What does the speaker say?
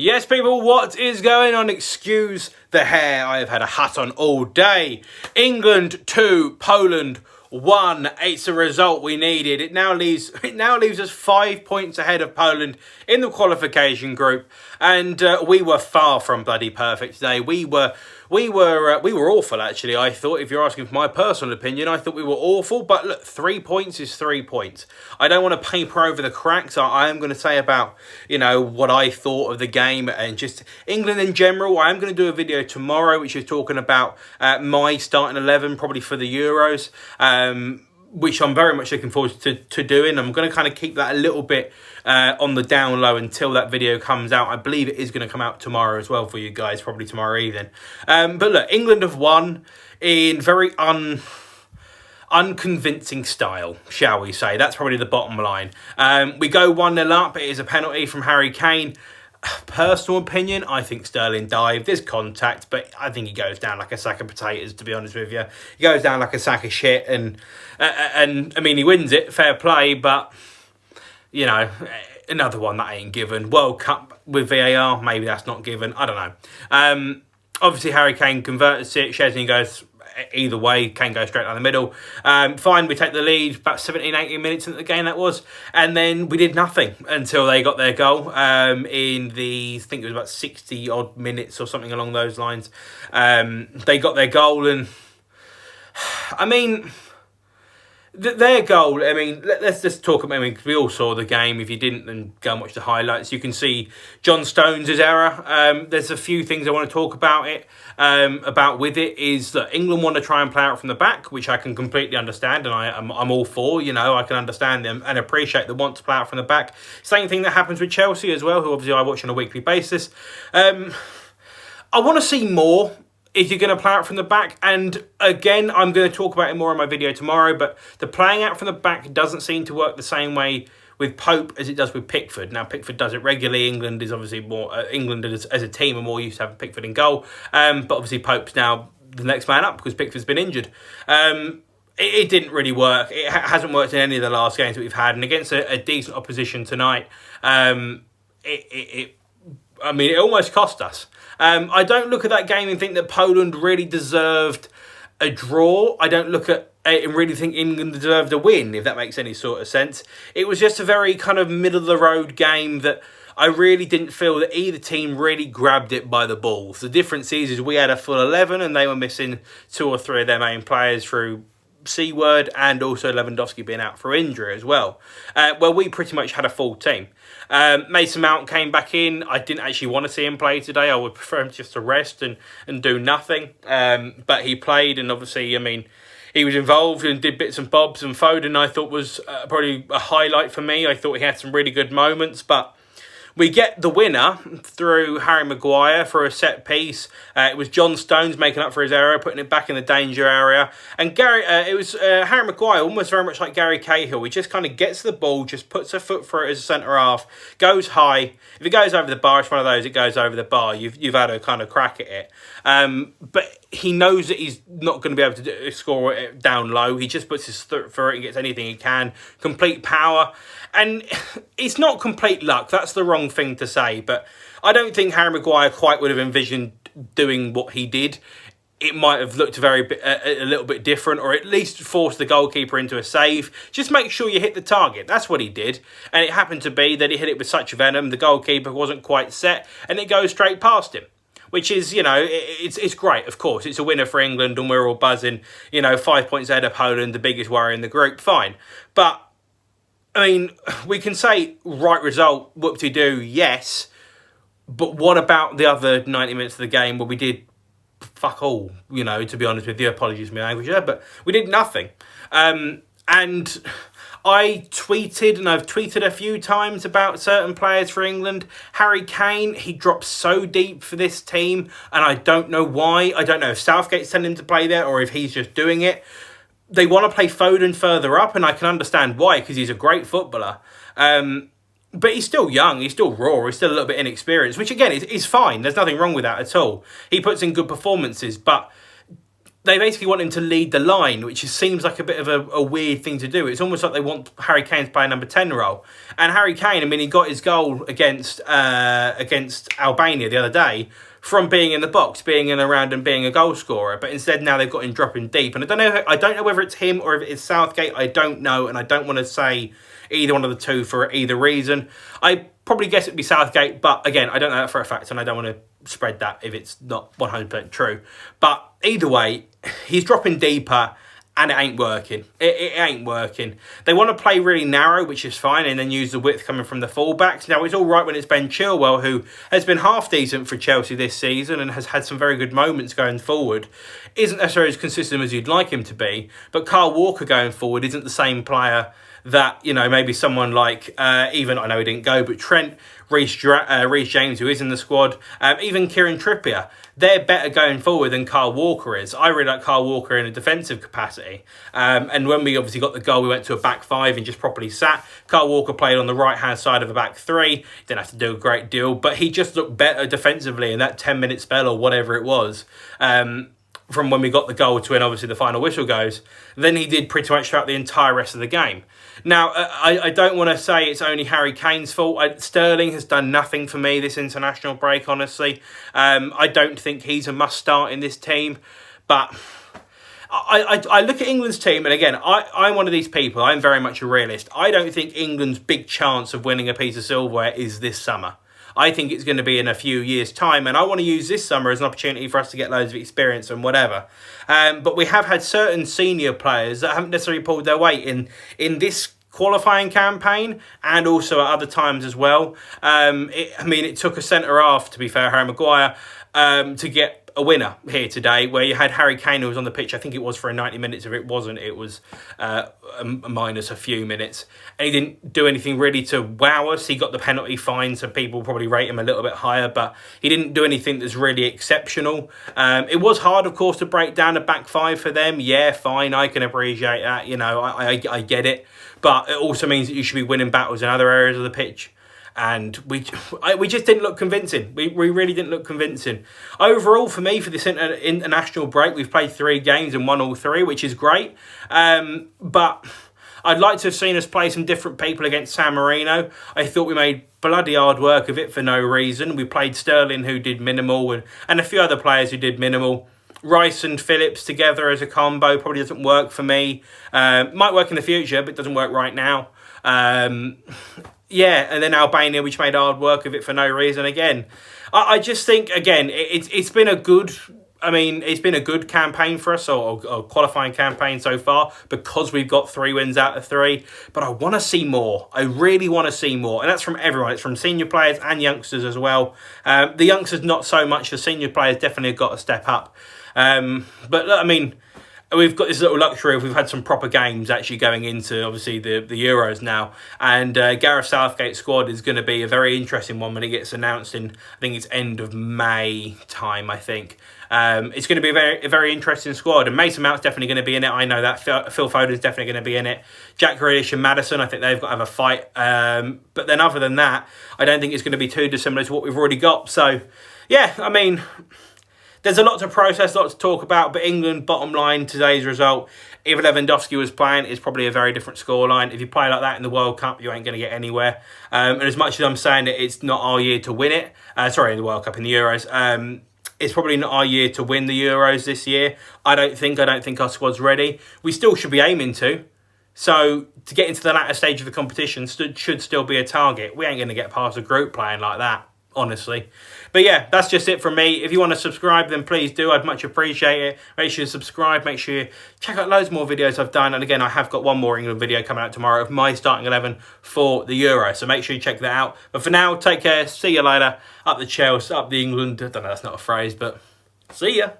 Yes, people, what is going on? Excuse the hair. I have had a hat on all day. England 2, Poland 1. It's a result we needed. It now leaves us 5 points ahead of Poland in the qualification group, and we were far from bloody perfect today. We were awful, actually. I thought, if you're asking for my personal opinion, I thought we were awful. But look, 3 points is 3 points. I don't want to paper over the cracks. I am going to say about, what I thought of the game and just England in general. I am going to do a video tomorrow, which is talking about my starting 11, probably for the Euros, which I'm very much looking forward to doing. I'm going to kind of keep that a little bit on the down low until that video comes out. I believe it is going to come out tomorrow as well for you guys, probably tomorrow evening. But look, England have won in very unconvincing style, shall we say. That's probably the bottom line. We go 1-0 up. It is a penalty from Harry Kane. Personal opinion, I think Sterling dived. There's contact, but I think he goes down like a sack of potatoes, to be honest with you. He goes down like a sack of shit, and I mean, he wins it, fair play, but, another one that ain't given. World Cup with VAR, maybe that's not given. I don't know. Obviously, Harry Kane converts it. Szczesny goes either way. Kane goes straight down the middle. Fine, we take the lead. About 17, 18 minutes into the game that was. And then we did nothing until they got their goal in the, I think it was about 60-odd minutes or something along those lines. They got their goal and, I mean, their goal, I mean, let's just talk about, because we all saw the game. If you didn't, then go and watch the highlights. You can see John Stones' error. There's a few things I want to talk about with it, is that England want to try and play out from the back, which I can completely understand, and I'm all for, I can understand them and appreciate the want to play out from the back. Same thing that happens with Chelsea as well, who obviously I watch on a weekly basis. I want to see more if you're going to play out from the back. And again, I'm going to talk about it more in my video tomorrow, but the playing out from the back doesn't seem to work the same way with Pope as it does with Pickford. Now, Pickford does it regularly. England is obviously more, England as a team are more used to having Pickford in goal. But obviously Pope's now the next man up because Pickford's been injured. It didn't really work. It hasn't worked in any of the last games that we've had. And against a decent opposition tonight, it almost cost us. I don't look at that game and think that Poland really deserved a draw. I don't look at it and really think England deserved a win, if that makes any sort of sense. It was just a very kind of middle-of-the-road game that I really didn't feel that either team really grabbed it by the balls. The difference is we had a full 11 and they were missing 2 or 3 of their main players through C-word and also Lewandowski being out for injury as well. Well, we pretty much had a full team. Mason Mount came back in. I didn't actually want to see him play today. I would prefer him just to rest and do nothing. But he played, and obviously, he was involved and did bits and bobs. And Foden, I thought, was probably a highlight for me. I thought he had some really good moments, but we get the winner through Harry Maguire for a set piece. It was John Stones making up for his error, putting it back in the danger area. And it was Harry Maguire, almost very much like Gary Cahill. He just kind of gets the ball, just puts a foot through it as a centre-half, goes high. If it goes over the bar, it's one of those, it goes over the bar. You've had a kind of crack at it. But he knows that he's not going to be able to score it down low. He just puts his foot through it and gets anything he can. Complete power. And it's not complete luck. That's the wrong thing to say. But I don't think Harry Maguire quite would have envisioned doing what he did. It might have looked a little bit different, or at least forced the goalkeeper into a save. Just make sure you hit the target. That's what he did. And it happened to be that he hit it with such venom. The goalkeeper wasn't quite set, and it goes straight past him. Which is, it's great, of course. It's a winner for England, and we're all buzzing. 5 points ahead of Poland, the biggest worry in the group. Fine. But we can say right result, whoop-de-doo, yes. But what about the other 90 minutes of the game where we did fuck all, to be honest with you. Apologies for my language there, but we did nothing. And I tweeted, and I've tweeted a few times about certain players for England. Harry Kane, he dropped so deep for this team, and I don't know why. I don't know if Southgate's telling him to play there or if he's just doing it. They want to play Foden further up, and I can understand why, because he's a great footballer. But he's still young, he's still raw, he's still a little bit inexperienced, which again is fine. There's nothing wrong with that at all. He puts in good performances, but they basically want him to lead the line, which seems like a bit of a weird thing to do. It's almost like they want Harry Kane to play a number 10 role. And Harry Kane, I mean, he got his goal against Albania the other day from being in the box, being in around and being a goal scorer. But instead now they've got him dropping deep. And I don't know whether it's him or if it's Southgate. I don't know, and I don't want to say either one of the two for either reason. I probably guess it'd be Southgate, but again, I don't know that for a fact, and I don't want to spread that if it's not 100% true. But either way, he's dropping deeper and it ain't working. It ain't working. They want to play really narrow, which is fine, and then use the width coming from the fullbacks. Now, it's all right when it's Ben Chilwell, who has been half decent for Chelsea this season and has had some very good moments going forward. Isn't necessarily as consistent as you'd like him to be, but Kyle Walker going forward isn't the same player that, you know, maybe someone like, even, I know he didn't go, but Trent, Reece James, who is in the squad, even Kieran Trippier, they're better going forward than Kyle Walker is. I really like Kyle Walker in a defensive capacity. And when we obviously got the goal, we went to a back five and just properly sat. Kyle Walker played on the right-hand side of a back three. Didn't have to do a great deal, but he just looked better defensively in that 10-minute spell or whatever it was. From when we got the goal to when obviously the final whistle goes, than he did pretty much throughout the entire rest of the game. Now, I don't want to say it's only Harry Kane's fault. Sterling has done nothing for me this international break, honestly. I don't think he's a must-start in this team. But I look at England's team, and again, I'm one of these people. I'm very much a realist. I don't think England's big chance of winning a piece of silverware is this summer. I think it's going to be in a few years' time, and I want to use this summer as an opportunity for us to get loads of experience and whatever. But we have had certain senior players that haven't necessarily pulled their weight in this qualifying campaign and also at other times as well. It took a centre-half, to be fair, Harry Maguire, to get a winner here today, where you had Harry Kane, who was on the pitch. I think it was for 90 minutes. If it wasn't, it was minus a few minutes. And he didn't do anything really to wow us. He got the penalty fine, so people probably rate him a little bit higher, but he didn't do anything that's really exceptional. It was hard, of course, to break down a back five for them. Yeah, fine, I can appreciate that. You know, I get it. But it also means that you should be winning battles in other areas of the pitch. And we just didn't look convincing. We really didn't look convincing. Overall, for me, for this international break, we've played 3 games and won all 3, which is great. But I'd like to have seen us play some different people against San Marino. I thought we made bloody hard work of it for no reason. We played Sterling, who did minimal, and a few other players who did minimal. Rice and Phillips together as a combo probably doesn't work for me. Might work in the future, but doesn't work right now. Yeah, and then Albania, which made hard work of it for no reason again. I just think, again, it's been a good... it's been a good campaign for us, or qualifying campaign so far, because we've got 3 wins out of 3. But I want to see more. I really want to see more. And that's from everyone. It's from senior players and youngsters as well. The youngsters, not so much. The senior players definitely have got to step up. But, we've got this little luxury of we've had some proper games actually going into, obviously, the Euros now. And Gareth Southgate's squad is going to be a very interesting one when it gets announced in, I think it's end of May time, I think. It's going to be a very interesting squad. And Mason Mount's definitely going to be in it. I know that. Phil Foden's definitely going to be in it. Jack Grealish and Maddison, I think they've got to have a fight. But then other than that, I don't think it's going to be too dissimilar to what we've already got. So, yeah, there's a lot to process, a lot to talk about, but England, bottom line, today's result, if Lewandowski was playing, is probably a very different scoreline. If you play like that in the World Cup, you ain't going to get anywhere. And as much as I'm saying that it's not our year to win it, in the World Cup, in the Euros, it's probably not our year to win the Euros this year. I don't think our squad's ready. We still should be aiming to. So to get into the latter stage of the competition should still be a target. We ain't going to get past a group playing like that, honestly. But yeah, that's just it from me. If you want to subscribe, then please do. I'd much appreciate it. Make sure you subscribe. Make sure you check out loads more videos I've done. And again, I have got one more England video coming out tomorrow of my starting 11 for the Euro. So make sure you check that out. But for now, take care. See you later. Up the Chelsea, up the England. I don't know, that's not a phrase, but see ya.